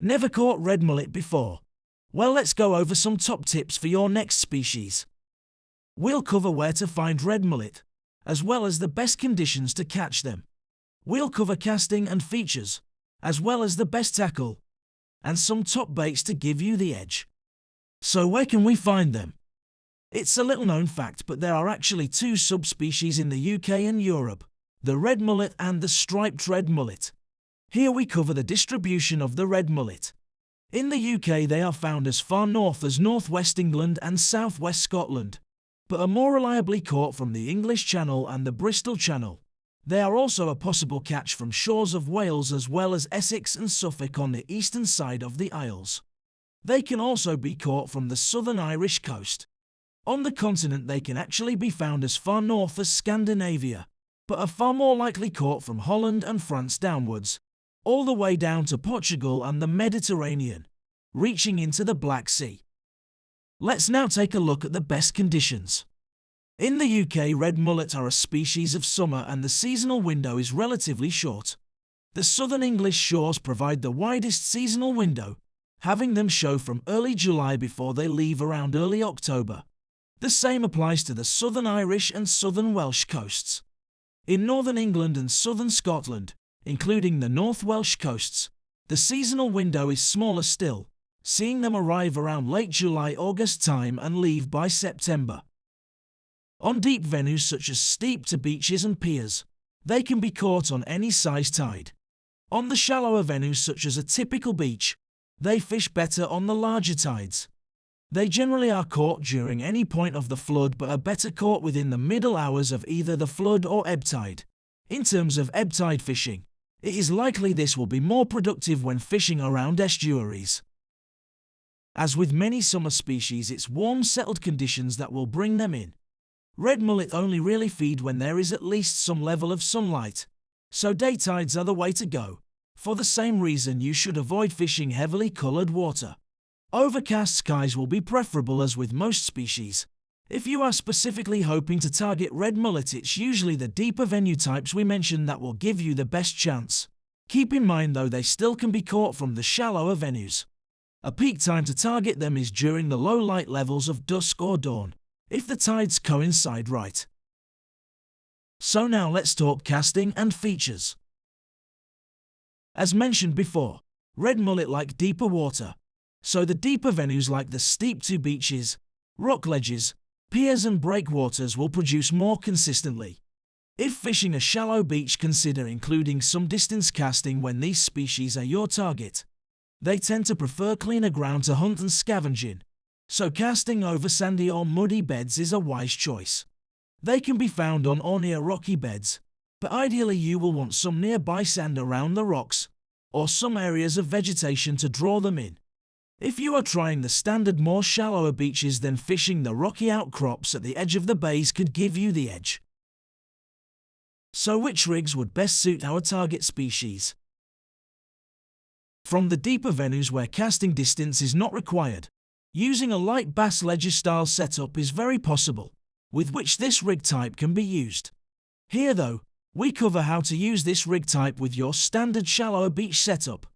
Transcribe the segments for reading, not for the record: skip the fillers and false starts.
Never caught red mullet before? Well, let's go over some top tips for your next species. We'll cover where to find red mullet, as well as the best conditions to catch them. We'll cover casting and features, as well as the best tackle, and some top baits to give you the edge. So where can we find them? It's a little known fact, but there are actually two subspecies in the UK and Europe, the red mullet and the striped red mullet. Here we cover the distribution of the red mullet. In the UK they are found as far north as northwest England and southwest Scotland, but are more reliably caught from the English Channel and the Bristol Channel. They are also a possible catch from shores of Wales as well as Essex and Suffolk on the eastern side of the Isles. They can also be caught from the southern Irish coast. On the continent they can actually be found as far north as Scandinavia, but are far more likely caught from Holland and France downwards, all the way down to Portugal and the Mediterranean, reaching into the Black Sea. Let's now take a look at the best conditions. In the UK, red mullet are a species of summer and the seasonal window is relatively short. The southern English shores provide the widest seasonal window, having them show from early July before they leave around early October. The same applies to the southern Irish and southern Welsh coasts. In northern England and southern Scotland, including the North Welsh coasts, the seasonal window is smaller still, seeing them arrive around late July-August time and leave by September. On deep venues such as steep to beaches and piers, they can be caught on any size tide. On the shallower venues such as a typical beach, they fish better on the larger tides. They generally are caught during any point of the flood but are better caught within the middle hours of either the flood or ebb tide. In terms of ebb tide fishing, it is likely this will be more productive when fishing around estuaries. As with many summer species, it's warm settled conditions that will bring them in. Red mullet only really feed when there is at least some level of sunlight, so day tides are the way to go. For the same reason, you should avoid fishing heavily coloured water. Overcast skies will be preferable as with most species. If you are specifically hoping to target red mullet, it's usually the deeper venue types we mentioned that will give you the best chance. Keep in mind though, they still can be caught from the shallower venues. A peak time to target them is during the low light levels of dusk or dawn, if the tides coincide right. So now let's talk casting and features. As mentioned before, red mullet like deeper water, so the deeper venues like the steep to beaches, rock ledges, piers and breakwaters will produce more consistently. If fishing a shallow beach, consider including some distance casting when these species are your target. They tend to prefer cleaner ground to hunt and scavenge in, so casting over sandy or muddy beds is a wise choice. They can be found on or near rocky beds, but ideally you will want some nearby sand around the rocks, or some areas of vegetation to draw them in. If you are trying the standard more shallower beaches, then fishing the rocky outcrops at the edge of the bays could give you the edge. So which rigs would best suit our target species? From the deeper venues where casting distance is not required, using a light bass ledger style setup is very possible, with which this rig type can be used. Here though, we cover how to use this rig type with your standard shallower beach setup,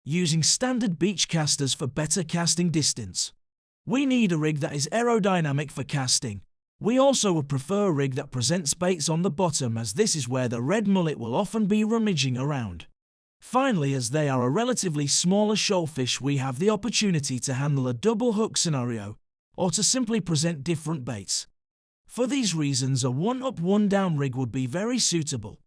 using standard beach casters for better casting distance. We need a rig that is aerodynamic for casting. We also would prefer a rig that presents baits on the bottom, as this is where the red mullet will often be rummaging around. Finally, as they are a relatively smaller shoalfish, we have the opportunity to handle a double hook scenario, or to simply present different baits. For these reasons, a one-up, one-down rig would be very suitable.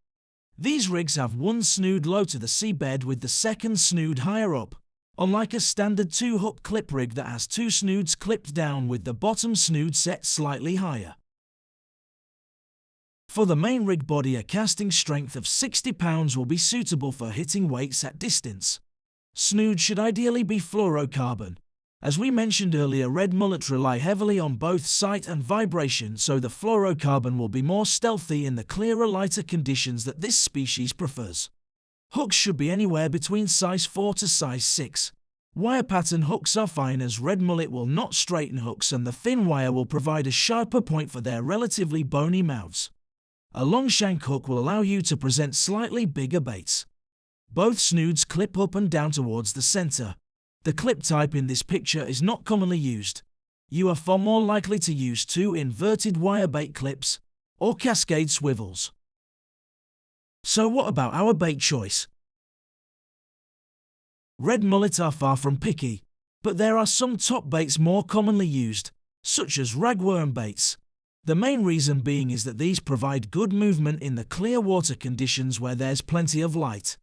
These rigs have one snood low to the seabed with the second snood higher up, unlike a standard two-hook clip rig that has two snoods clipped down with the bottom snood set slightly higher. For the main rig body, a casting strength of 60 pounds will be suitable for hitting weights at distance. Snood should ideally be fluorocarbon. As we mentioned earlier, red mullet rely heavily on both sight and vibration, so the fluorocarbon will be more stealthy in the clearer, lighter conditions that this species prefers. Hooks should be anywhere between size 4 to size 6. Wire pattern hooks are fine, as red mullet will not straighten hooks and the thin wire will provide a sharper point for their relatively bony mouths. A long shank hook will allow you to present slightly bigger baits. Both snoods clip up and down towards the center, The clip type in this picture is not commonly used. You are far more likely to use 2 inverted wire bait clips or cascade swivels. So what about our bait choice? Red mullet are far from picky, but there are some top baits more commonly used, such as ragworm baits. The main reason being is that these provide good movement in the clear water conditions where there's plenty of light.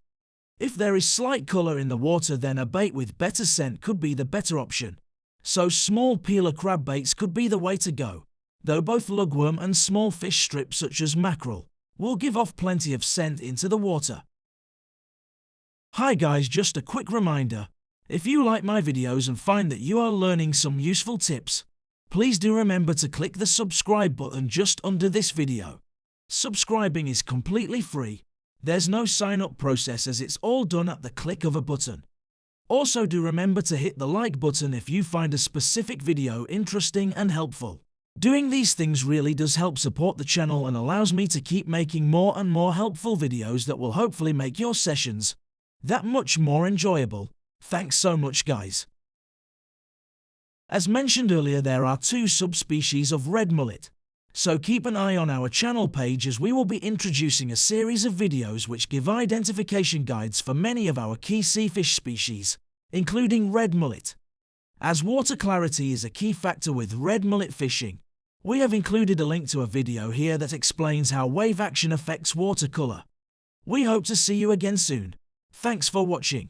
If there is slight colour in the water, then a bait with better scent could be the better option. So small peeler crab baits could be the way to go, though both lugworm and small fish strips such as mackerel will give off plenty of scent into the water. Hi guys, just a quick reminder, if you like my videos and find that you are learning some useful tips, please do remember to click the subscribe button just under this video. Subscribing is completely free. There's no sign-up process as it's all done at the click of a button. Also do remember to hit the like button if you find a specific video interesting and helpful. Doing these things really does help support the channel and allows me to keep making more and more helpful videos that will hopefully make your sessions that much more enjoyable. Thanks so much guys. As mentioned earlier, there are 2 subspecies of red mullet, so keep an eye on our channel page as we will be introducing a series of videos which give identification guides for many of our key sea fish species, including red mullet. As water clarity is a key factor with red mullet fishing, we have included a link to a video here that explains how wave action affects water colour. We hope to see you again soon. Thanks for watching.